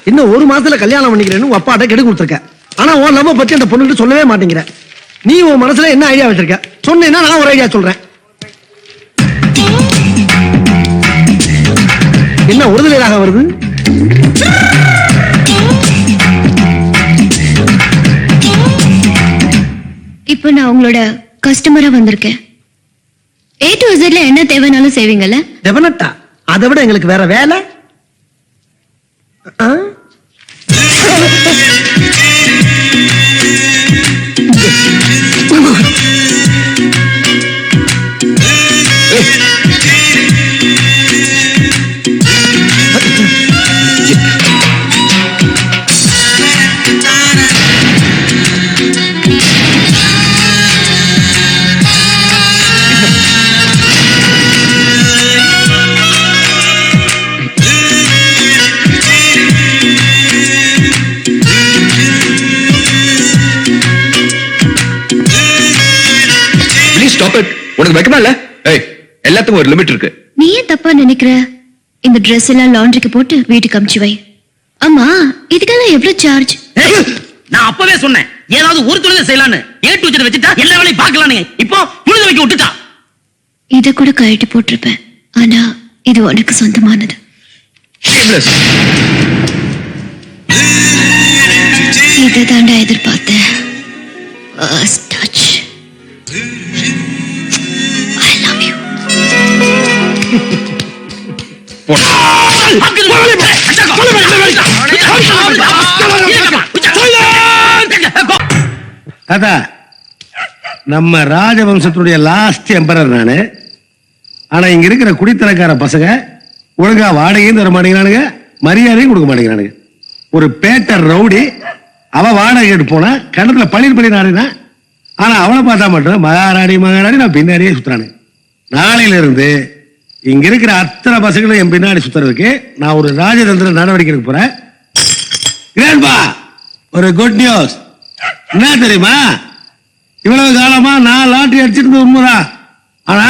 இன்னும் ஒரு மாசத்துல கல்யாணம் பண்ணிக்கிறேன்னு உங்க அப்பாட்ட கெடு கொடுத்துருக்க. ஆனா உன் லவ் பத்தி அந்த பொண்ணுகிட்ட சொல்லவே மாட்டேங்கிற. நீ உன் மனசுல என்ன ஐடியா வச்சிருக்க சொன்னேன்னா நான் ஒரு ஐடியா சொல்றேன். என்ன ஒருதலையாக வருது? இப்போ நான் உங்களோட கஸ்டமரா வந்திருக்கேன். A to Z ல என்ன தேவைனாலும் செய்வீங்கல்ல? டெபனட்டா, அதை விட எங்களுக்கு வேற வேலை. ஆ? Stop it. உனக்கு வெக்கமா இல்ல? ஏய், எல்லாத்துக்கும் ஒரு லிமிட் இருக்கு. நீ ஏன் தப்பா நினைக்கிற? இந்த Dress எல்லாம் லாண்டரிக்கு போட்டு வீட்டுக்கு அனுப்பிச்சு வை. அம்மா, இதுக்கெல்லாம் எவ்வளவு சார்ஜ்? நான் அப்பவே சொன்னேன் ஏதாவது ஒரு தொழிலை செய்யலான்னு. A to Z வச்சுட்டா எல்லா வேலையும் பார்க்கலான்னு. இப்போ புழுத வைக்க விட்டுட்டா. இத கூட கழட்டி போட்டிருப்பேன். ஆனா இது உனக்கு சொந்தமானது. Shameless. இதை தாண்டா எதிர்பார்த்தேன். First touch. I love you. தாத்தா, நம்ம ராஜவம்சத்துடைய லாஸ்ட் எம்பரர் நானு. ஆனா இங்க இருக்கிற குடித்தனக்கார பசங்க ஒழுங்கா வாடகையும் தர மாட்டேங்கிறானுங்க, மரியாதையும் கொடுக்க மாட்டேங்கிறானுங்க. ஒரு பேட்டர் ரவுடி அவ வாடகை கேட்டு போனா கணத்துல பள்ளி நாடுனா, ஆனா அவளை பார்த்தா மட்டும் மகாராணி நான் பின்னாடியே சுத்துறானு. நாளையில இருந்து இங்க இருக்கிற அத்தனை பசங்களும் என் பின்னாடி சுத்துறதுக்கு நான் ஒரு ராஜதந்திர நடவடிக்கை எடுக்க போறேன். கிரேட்பா, ஒரு குட் நியூஸ். என்ன தெரியுமா, இவ்வளவு காலமா நான் லாட்டரி அடிச்சிருந்தது உண்மைதான். ஆனா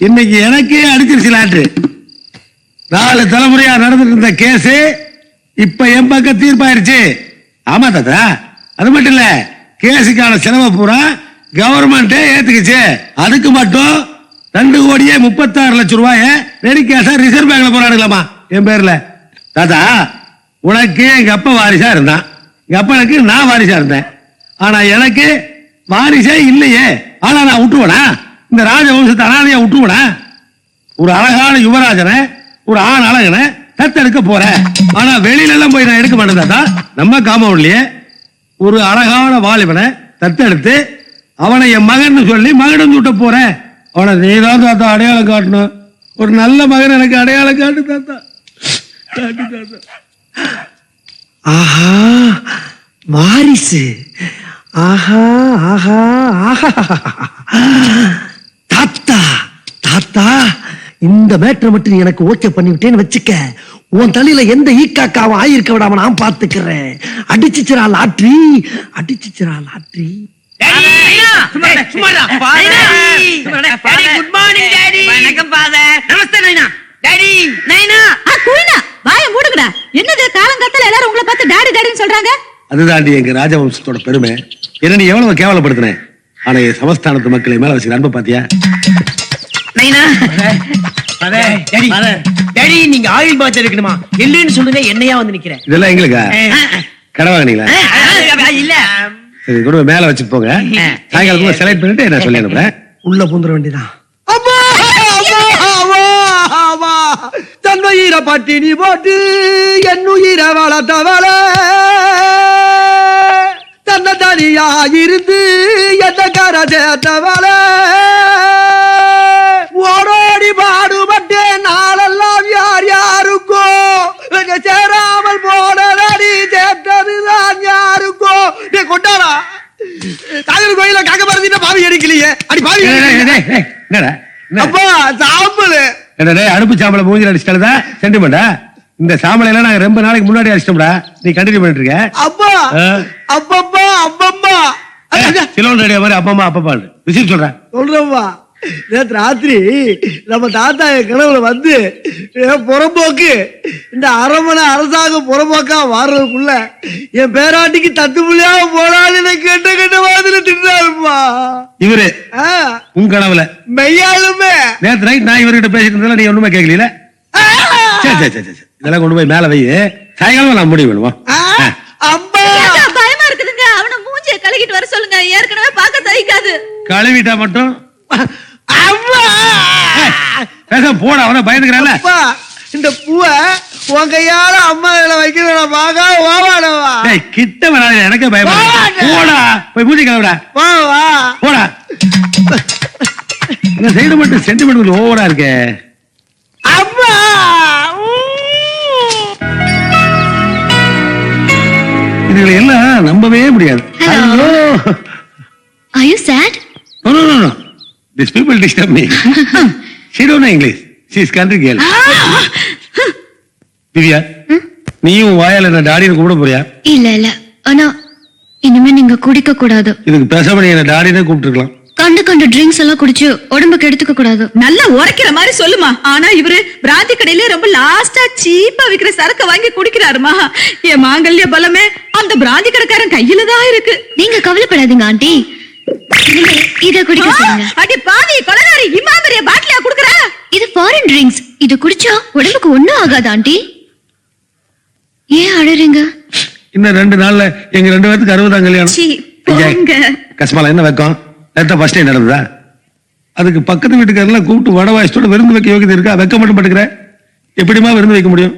இன்னைக்கு எனக்கே அடிச்சிருச்சு லாட்டரி. 4 தலைமுறையா நடந்துட்டு இருந்த கேஸ் இப்ப என் பக்கம் தீர்ப்பாயிருச்சு. ஆமா தாத்தா, அது மட்டும் இல்ல, கேஸுக்கான செலவை பூரா கவர்மெண்டே ஏத்துக்குச்சு. அதுக்கு மட்டும் 2,36,00,000 ரூபாய ரெடி கேஷா ரிசர்வ் பேங்க்ல போராடுங்களாமா என் பேர்ல. தாத்தா, உனக்கு எங்க அப்பா வாரிசா இருந்தான், எங்க அப்பனுக்கு நான் வாரிசா இருந்தேன். ஆனா எனக்கு வாரிசே இல்லையே. ஆனா நான் விட்டுருவனா? இந்த ராஜவம்சத்தை அனாதையா விட்டுருவனா? ஒரு அழகான யுவராஜனை, ஒரு ஆண் அழகனை தத்தெடுக்க போறேன். ஆனா வெளியில எல்லாம் போய் நான் எடுக்க மாட்டேன் தாத்தா. நம்ம காம்பவுண்ட்லயே ஒரு அழகான வாலிபனை தத்தெடுத்து அவனை என் மகன் சொல்லி மகனும் சுட்ட போறேன். அவனை நீதான் தாத்தா அடையாளம் காட்டணும். ஒரு நல்ல மகன் எனக்கு அடையாளம் காட்டு தாத்தா, காட்டு தாத்தா. ஆஹா, வாரிசு. ஆஹா ஆஹா ஆஹா. தாத்தா தாத்தா, இந்த மேட்டரை மட்டும் நீ எனக்கு ஓகே பண்ணிவிட்டேன்னு வச்சுக்க, உன் தலையில எந்த ஈக்காக்காவும் ஆயிருக்க விடாம நான் பாத்துக்கிறேன். அடிச்சுச்சிரா லாட்ரி, அடிச்சுச்சிரா லாட்ரி. Good morning daddy. வணக்கம் ஃபாதர். நமஸ்தே நைனா. டாடி நைனா. குயினா, வாயை மூடுங்கடா. என்னது காலங்காத்தால எல்லாரும் உங்களை பார்த்து டாடி டாடின்னு சொல்றாங்க? அதுதாண்டி எங்க ராஜவம்சத்தோட பெருமை. என்ன நீ எவ்வளவு கேவலப்படுத்தின, ஆனா என் சமஸ்தானத்து மக்களை மேல வச்சுக்க அன்பு பாத்தியா? நைனா. டாடி, நீங்க ஆயில் பாத் எடுக்கணுமா? இல்லன்னு சொல்லுங்க, என்னையா வந்து நிக்கிறேன். இதெல்லாம் எங்களுக்கா கடவாங்கனீங்களா? இல்ல. சரி, கொண்டு மேல வச்சுட்டு போங்க. சாயங்காலத்துல செலக்ட் பண்ணிட்டு நான் சொல்லி அனுப்புறேன். உள்ள பூந்துட வேண்டியதான். தன்னுயிர பட்டினி போட்டு என்னுயிர வளர்த்தவள, தன்னை தனியா இருந்து என்ன கரை சேர்த்தவள, ஓடோடி பாடுபட்டே நாளெல்லாம் யார் யாருக்கோ சேராமல் போனடி சேர்த்ததுதான் யாருக்கோ. கொண்டாடா விநாயகர் கோயில காக்க பறந்துட்டா பாவி அடிக்கலையே அடி பாவி என்னடா அப்பா சாம்பல் அடுப்பு சாம்பல மூஞ்சில அடிச்சிட்டா சென்டிமெண்டா? இந்த சாம்பலை எல்லாம் நாங்க ரொம்ப நாளைக்கு முன்னாடி அடிச்சிட்டோம்டா. நீ கண்டினியூ பண்ணிட்டு இருக்க. அப்பா அப்பப்பா அப்பம்மா சிலோன் ரேடியோ மாதிரி அப்பம்மா அப்பப்பா விஷயம் சொல்றேன். சொல்றப்பா நேற்று ராத்திரி நம்ம தாத்தா என் கனவுல வந்து புறம்போக்கு இந்த அரண்மனை அரசாங்கம் புறம்போக்கா வாடுறதுக்குள்ள என் பேராட்டிக்கு தத்து புள்ளியா போடாதுன்னு கெட்ட கெட்ட மாதிரி திட்டாருப்பா இவரு. உன் கனவுல மெய்யாலுமே நேற்று நைட் நான் இவர்கிட்ட பேசிட்டு இருந்தா நீ ஒண்ணுமே கேட்கல. இதெல்லாம் கொண்டு போய் மேல வை. சாயங்காலம் நான் முடிவு பண்ணுவோம். அம்மா பயமா இருக்குதுங்க. அவனை மூஞ்சிய கழுகிட்டு வர சொல்லுங்க. ஏற்கனவே பார்க்க சகிக்காது. கழுவிட்டா மட்டும் அம்மா பேச போட அவன பயந்துக்கிறான்ல. இந்த பூவை உன் கையால அம்மா வைக்கிறேன் பாக்கா ஓவாடவா கிட்ட வராது. எனக்கே பயமா போடா. போய் மூஞ்சி கழுவிடா. போடா. இந்த சைடு மட்டும் சென்டிமெண்ட் கொஞ்சம் ஓவரா இருக்கே. அம்மா இதுகளை எல்லாம் நம்பவே முடியாது. Hello. Are you sad? No. These people disturb me. She don't know English. She is country girl. Divya, நீயும் வாயால என்ன டாடின்னு கூப்பிட போறியா? இல்ல ஆனா இனிமே நீங்க குடிக்க கூடாது. இதுக்கு பேசாம நீ என்ன டாடினே கூப்பிட்டுருக்கலாம். கண்டு ட்ரிங்க்ஸ் எல்லாம் குடிச்சு உடம்புக்கு எடுத்துக்க கூடாது. நல்லா உரைக்கிற மாதிரி சொல்லுமா. ஆனா இவரு பிராந்தி கடையில ரொம்ப லாஸ்டா சீப்பா விக்கிற சரக்கு வாங்கி குடிக்கிறாருமா. என் மாங்கல்ய பலமே அந்த பிராந்தி கடைக்காரன் கையில தான் இருக்கு. நீங்க கவலைப்படாதீங்க ஆண்டி. இத குடிக்க சொல்லுங்க. அடி பாவி கொலகாரி இமாமரிய பாட்டிலியா குடுக்குற? இது ஃபாரின் ட்ரிங்க்ஸ். இது குடிச்சா உடம்புக்கு ஒண்ணும் ஆகாது ஆண்டி. ஏன் அழறீங்க? இன்னும் 2 நாள்ல எங்க 2 பேருக்கு 60ஆம் கல்யாணம். சீ போங்க. கஸ்மாலா என்ன வைக்கும்? நேத்தா ஃபர்ஸ்ட் டைம் நடந்ததா? அதுக்கு பக்கத்து வீட்டுக்காரெல்லாம் கூப்பிட்டு வட வாய்ஸ்டோட விருந்து வைக்க யோகியதை இருக்கா? வைக்க மட்டும் பட்டுக்கிற. எப்படிமா விருந்து வைக்க முடியும்?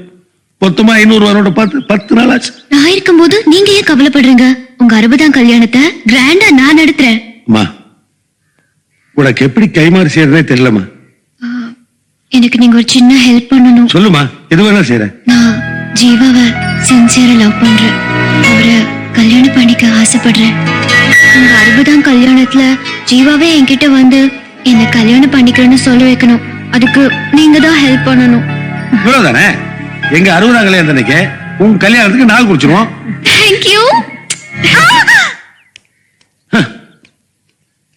மொத்தமா 500 ரூபாயோட 10 நாள் ஆச்சு. நான் இருக்கும்போது நீங்க ஏன் கவலைப்படுறீங்க? உங்க 60ஆம் கல்யாணத்தை கிராண்டா நான் நடத்துறேன். அம்மா, உனக்கு எப்படி கைமாறு செய்யறதே தெரியலமா. எனக்கு நீங்க ஒரு சின்ன ஹெல்ப் பண்ணணும். சொல்லுமா, எது வேணா செய்யறேன். நான் ஜீவாவை சின்சியரா லவ் பண்றேன். அவரை கல்யாணம் பண்ணிக்க ஆசைப்படுறேன். உங்க 60ஆம் கல்யாணத்துல ஜீவாவே என்கிட்ட வந்து என்ன கல்யாணம் பண்ணிக்கிறேன்னு சொல்ல வைக்கணும். அதுக்கு நீங்க தான் ஹெல்ப் பண்ணணும். இவ்வளவுதானே? எங்க 60ஆம் கல்யாணத்துக்கு உன் கல்யாணத்துக்கு நாள் குறிச்சிருவோம். தேங்க்யூ.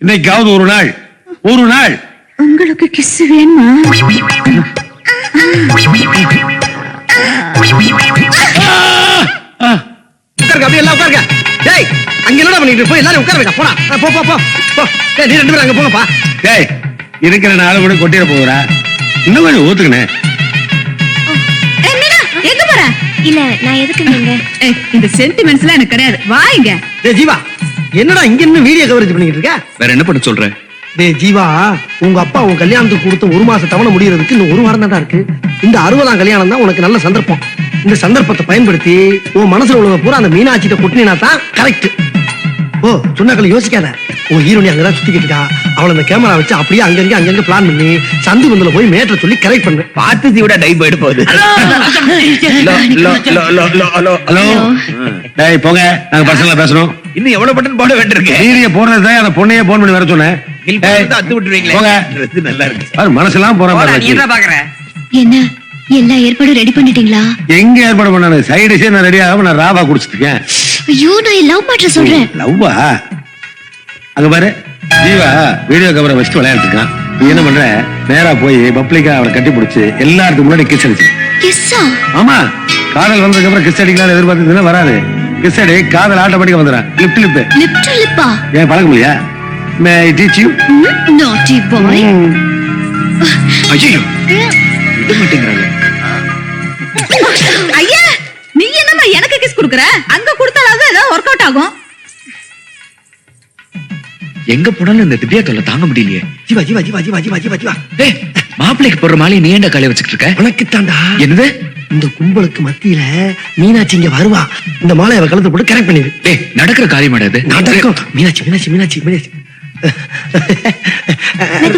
இன்னைக்காவது ஒரு நாள் உங்களுக்கு கிஸ் வேணுமா? உட்காருங்க, அப்படியே எல்லாம் உட்காருங்க. டேய், அங்க என்னடா பண்ணிட்டு போய் எல்லாரும் உட்கார வைடா. போடா. போ போ போ போ. டேய், நீ 2 பேரும் அங்க போங்கப்பா. டேய், இருக்கிற நாளை கூட கொட்டிட போகிறா. இன்னும் கொஞ்சம் ஊத்துக்கணே. எங்க போற? இல்ல நான் எதுக்கு நீங்க இந்த சென்டிமெண்ட்ஸ்லாம் எனக்கு கிடையாது. வாங்க. டேய் ஜீவா, என்னடா இங்க இன்னும் வீடியோ கவரேஜ் பண்ணிட்டு இருக்க? வேற என்ன பண்ண சொல்ற? டேய் ஜீவா, உங்க அப்பா உன் கல்யாணத்துக்கு கொடுத்த 1 மாச தவணை முடியறதுக்கு இன்னும் 1 வாரம் தான் இருக்கு. இந்த 60ஆம் கல்யாணம் தான் உனக்கு நல்ல சந்தர்ப்பம். இந்த சந்தர்ப்பத்தை பயன்படுத்தி உன் மனசுல உள்ளவங்க பூரா அந்த மீனாட்சிட்ட கொட்டினா தான் கரெக்ட். ஓ, சொன்னாக்கள் யோசிக்காத. உன் ஹீரோனி அங்கதான் சுத்திக்கிட்டு இருக்கா. அவளை அந்த கேமரா வச்சு அப்படியே அங்கங்க பிளான் பண்ணி சந்து பந்துல போய் மேட்டரை சொல்லி கரெக்ட் பண்ணு. பார்த்து விட டைப் போயிட்டு போகுது. ஹலோ. டேய் போங்க, நாங்க பர்சனலா பேசணும். இன்னும் எவ்வளவு பட்டன் போட வேண்டியிருக்கு? நீங்க போடுறத அந்த பொண்ணையே போன் பண்ணி வர சொன்னேன். அத்து விட்டுருவீங்களே. போங்க. Dress நல்லா இருக்கு. பாரு, மனசெல்லாம் போற மாதிரி இருக்கு. பாக்குற என்ன எல்லா ஏற்பாடும் ரெடி பண்ணிட்டீங்களா? எங்க ஏற்பாடு பண்ணானு? சைடு டிஷ் நான் ரெடி ஆகாம நான் ராவா குடிச்சிட்டு இருக்கேன். ஐயோ, நான் லவ் மேட்டர் சொல்றேன். லவ்வா? அங்க பாரு, ஜீவா வீடியோ கவரை வச்சுட்டு விளையாட்டு இருக்கான். நீ என்ன பண்ற? நேரா போய் பப்ளிக்கா அவரை கட்டி பிடிச்சு எல்லாருக்கும் முன்னாடி கிஸ் அடிச்சு. கிஸ்ஸா? ஆமா, காதல் வந்ததுக்கு அப்புறம் கிஸ் அடிக்கலாம் எதிர்பார்த்ததுன்னா வராது. கிஸ் அடி, காதல் ஆட்டோமேட்டிக்கா வந்துடும். லிப் லிப் லிப் டு லிப்பா? ஏன் பழக்கம் இல்லையா? May I teach you? Naughty boy. ஐயோ, விட மாட்டேங்கிறாங்க. ஐயா, நீ என்னமா எனக்கு கிஸ் குடுக்குற? அங்க கொடுத்தாலாவது ஏதாவது ஒர்க் அவுட் ஆகும். எங்க போனாலும் இந்த திவ்யா தொல்லை தாங்க முடியலையே. ஜீவா ஜீவா ஜீவா ஜீவா ஜீவா ஜீவா ஜீவா. டேய், மாப்பிள்ளைக்கு போற மாலையை நீ ஏன்டா காலைய வச்சுக்கிட்டு இருக்க? உனக்கு தாண்டா. என்னது? இந்த கும்பலுக்கு மத்தியில மீனாட்சி இங்க வருவா. இந்த மாலை அவ கழுத்தை போட்டு கரெக்ட் பண்ணிடு. டேய், நடக்கிற காரியம் அது. நடக்கும். மீனாட்சி மீனாட்சி மீனாட்சி மீனாட்சி.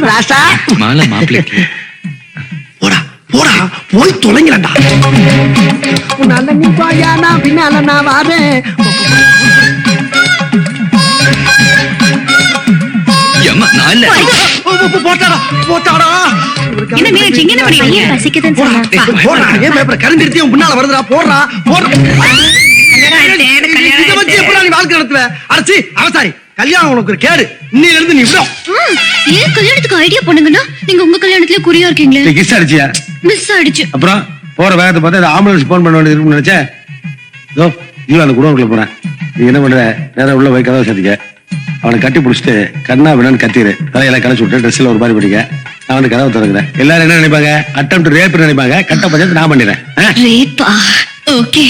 ராசா, மாலை மாப்பிள்ளைக்கு. போடா போடா, போய் தொலைங்கடா. உன்னால நீ போயா, நான் பின்னால நான் வாரேன். போட்டாடா போட்டாடா என்ன மீனாட்சி இங்க என்ன பண்ணிட்டு பையன் பசிக்குதுன்னு சொன்னா போடுறா ஏன் பேப்பர் கரண்டிருத்தி உன் பின்னால வருதுடா போடுறா போடுறா இதை வச்சு எப்படி நீ வாழ்க்கை நடத்துவ அரைச்சி அவசாரி கல்யாணம் உனக்கு ஒரு கேடு இன்னையில இருந்து நீ விடும் ஏன் கல்யாணத்துக்கு ஐடியா பண்ணுங்கன்னா நீங்க உங்க கல்யாணத்துல குறியா இருக்கீங்களே கிஸ் அடிச்சியா மிஸ் ஆயிடுச்சு. அப்புறம் போற வேகத்தை பார்த்தா ஆம்புலன்ஸ் போன் பண்ண வேண்டியது இருக்குன்னு நினைச்சேன். இதோ ஜீவா அந்த குடோனுக்குள்ள போறேன். நீ என்ன பண்ற? நேரம் உள்ள போய் கதவை சாத்திக்க. அவனை கட்டி பிடிச்சிட்டு கண்ணா விடான்னு கத்திரு. தலையெல்லாம் கலைச்சு விட்டு ட்ரெஸ்ல ஒரு மாதிரி பிடிக்க. நான் அவனுக்கு கதவை திறக்கிறேன். எல்லாரும் என்ன நினைப்பாங்க? அட்டெம்ப்ட் ரேப் நினைப்பாங்க. கட்ட பட்சத்தை நான் பண்ணிடுறேன். ரேப்பா? ஓகே.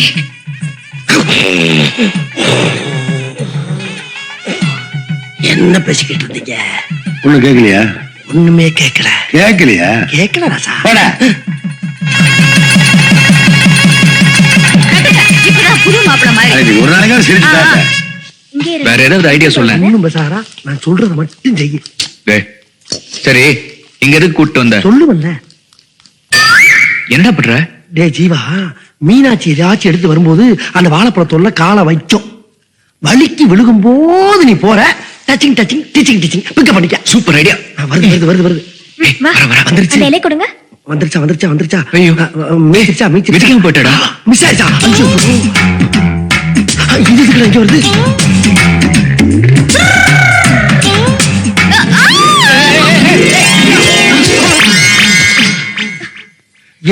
என்ன பேசிக்கிட்டு இருந்தீங்க? ஒண்ணு கேட்கலையா? ஒண்ணுமே கேட்கல. கேட்கலையா? கேட்கல ராசா. போடா. இப்பதான் புது மாப்பிள்ள மாதிரி அட, நீ ஒரு நாளைக்காவது சிரிச்சு காட்டு. இங்கே இரு. வேற ஏதாவது ஐடியா சொல்ல. ஒண்ணும் பேசாரா, நான் சொல்றத மட்டும் செய்ய. சரி, இங்க எதுக்கு கூட்டு வந்த? சொல்லுவல்ல. என்ன பண்ற? டே ஜீவா, மீனாட்சி ஏதாச்சும் எடுத்து வரும்போது அந்த வாழைப்பழத்தோட காலை வைக்கும். வலிக்கு விழுகும் போது நீ போற டச்சிங் டச்சிங் டீச்சிங் டீச்சிங் பிக்க பண்ணிக்க. Super idea. வருது வருது வருது வருது. வா. வந்துருச்சு. அந்த இலை கொடுங்க. வந்துருச்சா வந்துருச்சா வந்துருச்சா. ஐயோ. மீச்சிருச்சா மீச்சிருச்சா. விதிக்காம போயிட்டடா. மிஸ் ஆயிடுச்சா. இது எதுக்குடா இங்க வருது?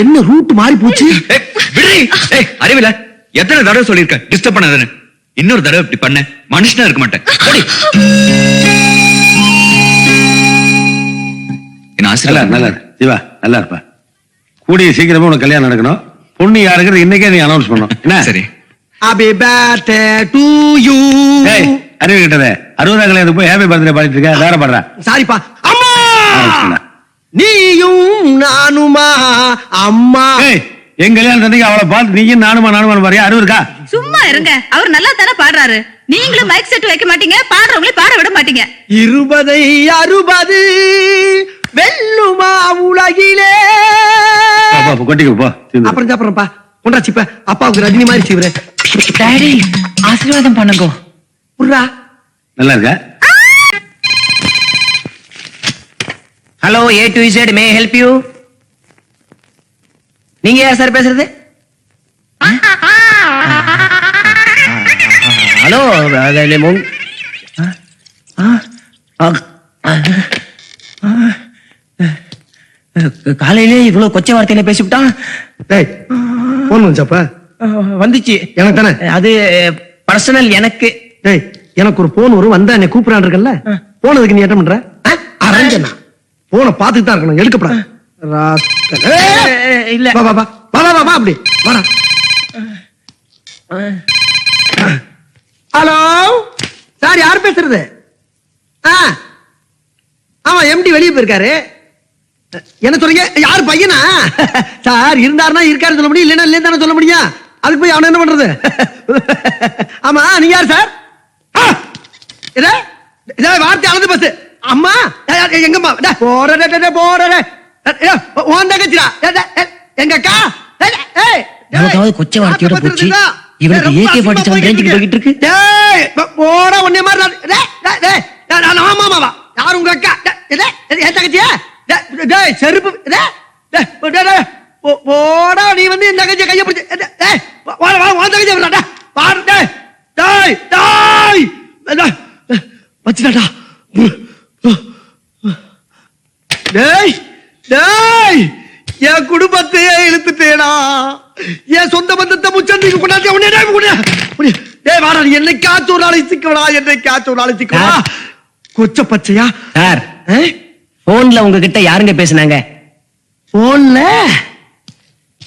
என்ன ரூட் மாறி போச்சு? அறிவில எத்தனை தடவை சொல்லிருக்க டிஸ்டர்ப் பண்ணாதன்னு. இன்னொரு தடவை இப்படி பண்ண மனுஷனா இருக்க மாட்டேன். போடி. என்ன நல்லா ஆசீர்வாதம். நல்லா இரு. ஜீவா நல்லா இருப்பா. கூடிய சீக்கிரமா உனக்கு கல்யாணம் நடக்கணும். பொண்ணு யாருங்கிறது இன்னைக்கே நீ அனௌன்ஸ் பண்ணணும். என்ன? சரி. Happy birthday to you. ஏய், அறிவு கிட்டதே 60ஆம் கல்யாணத்துக்கு போய் ஹாப்பி பர்த்டே பாடிட்டு இருக்க. வேற பாடுறா. சாரிப்பா. அம்மா நீயும் நானுமா அம்மா. ஏய், என் கல்யாணத்துக்கு அவளை பார்த்து நீயும் நானுமா பாரியா? அறிவு இருக்கா? சும்மா இருங்க. அவர் நல்லா தானே பாடுறாரு. நீங்களும் மைக் செட் வைக்க மாட்டீங்க, பாடுறவங்களே பாட விட மாட்டீங்க. 20 60 வெல்லுமா உலகிலே. கொட்டிக்கு போ. அப்புறம் சாப்பிடுறப்பா. கொண்டாச்சிப்ப அப்பாவுக்கு ரஜினி மாதிரி செய்வர. டாடி ஆசீர்வாதம் பண்ணுங்க. புர்ரா. நல்லா இருக்கா? Hello, A to Z, may help you? நீங்க யார் சார் பேசுறது? ஹலோ, காலையிலே இவ்வளவு கொச்சை வார்த்தையில பேசிவிட்டான். டேய் போன் வந்துச்சப்ப? வந்துச்சு. எனக்கு தானே. அது பர்சனல் எனக்கு. டேய் எனக்கு ஒரு போன் வரும், வந்தா என்னை கூப்பிடான் இருக்கல. போனதுக்கு நீ என்ன பண்ற? அரஞ்சனா போன பாத்துட்டு தான் இருக்கணும். எடுக்கப்படா. இல்ல. வா வா வா வா வா வா அப்படி வாடா. ஹலோ சார், யார் பேசுறது? ஆமா, எம்டி வெளியே போயிருக்காரு. என்ன சொல்றீங்க? யார் பையனா? சார் இருந்தாருன்னா இருக்காரு சொல்ல முடியும், இல்லைன்னா இல்லைன்னு சொல்ல முடியும். அதுக்கு போய் அவனை என்ன பண்றது? ஆமா, நீங்க யார் சார்? வார்த்தை அளந்து பஸ். அம்மா எங்கம்மா? போற தங்கச்சிரா எங்க அக்கா. நமக்காவது கொச்சை வார்த்தையோட போச்சு. இவனுக்கு AK-47 ரேஞ்சுக்கு போயிட்டு இருக்கு. போட ஒன்னே மாதிரி. ஆமாமாவா யார் உங்க அக்கா? என் தங்கச்சியா? செருப்பு போடா. நீ வந்து இந்த தங்கச்சியை கைய பிடிச்சு வச்சுட்டாடா. டேய் டேய், என் குடும்பத்தையே இழுத்துட்டேடா. என் சொந்த பந்தத்தை முச்சந்திக்கு கொண்டாந்து. டேய் வாடா, நீ என்னைக்காச்சும் ஒரு நாளைக்கு சிக்கவடா. என்னைக்காச்சும் ஒரு நாளைக்கு சிக்கவடா. கொச்ச பச்சையா சார்? போன்ல உங்ககிட்ட யாருங்க பேசுனாங்க? போன்ல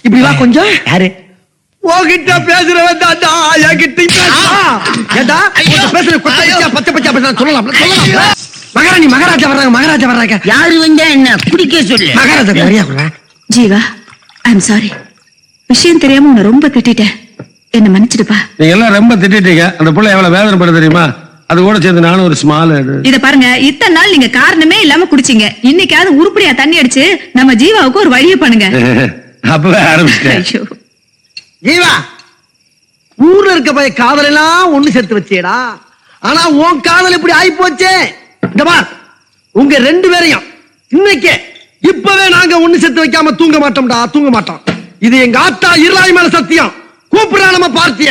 இப்படி வா கொஞ்சம். யாரு? உன்கிட்ட பேசுறவன் தான்டா. என்கிட்ட ஏண்டா பேசுற கொச்ச பச்சையா பச்சை பச்சையா பேசுறான் சொல்லலாம். மகாராணி மகாராஜா வர்றாங்க. மகாராஜா வர்றாங்க. யாரு வந்தா என்ன குடிக்க சொல்லு. மகாராஜா நிறைய ஜீவா, ஐம் சாரி. விஷயம் தெரியாம உன்னை ரொம்ப திட்டிட்டேன். என்ன மன்னிச்சிடுப்பா. நீங்க எல்லாம் ரொம்ப திட்டிட்டீங்க. அந்த புள்ள எவ்வளவு வேதனை பட தெரியுமா? அது கூட சேர்ந்து நானும் ஒரு ஸ்மால். இத பாருங்க, இத்தனை நாள் நீங்க காரணமே இல்லாம குடிச்சீங்க. இன்னைக்காவது உருப்படியா தண்ணி அடிச்சு நம்ம ஜீவாவுக்கு ஒரு வழியை பண்ணுங்க. அப்பவே ஆரம்பிச்சிட்டேன். ஐயோ. ஜீவா, ஊர்ல இருக்க போய் காதல் எல்லாம் ஒண்ணு சேர்த்து வச்சேடா. ஆனா உன் காதல் இப்படி ஆயி போச்சே. இந்த பார், உங்க ரெண்டு பேரையும் இன்னைக்கே இப்பவே நாங்க ஒண்ணு செத்து வைக்காம தூங்க மாட்டோம்டா, தூங்க மாட்டோம். இது எங்க ஆத்தா இருளாய் மேல சத்தியம். கூப்பிடுறா நம்ம பார்ட்டிய.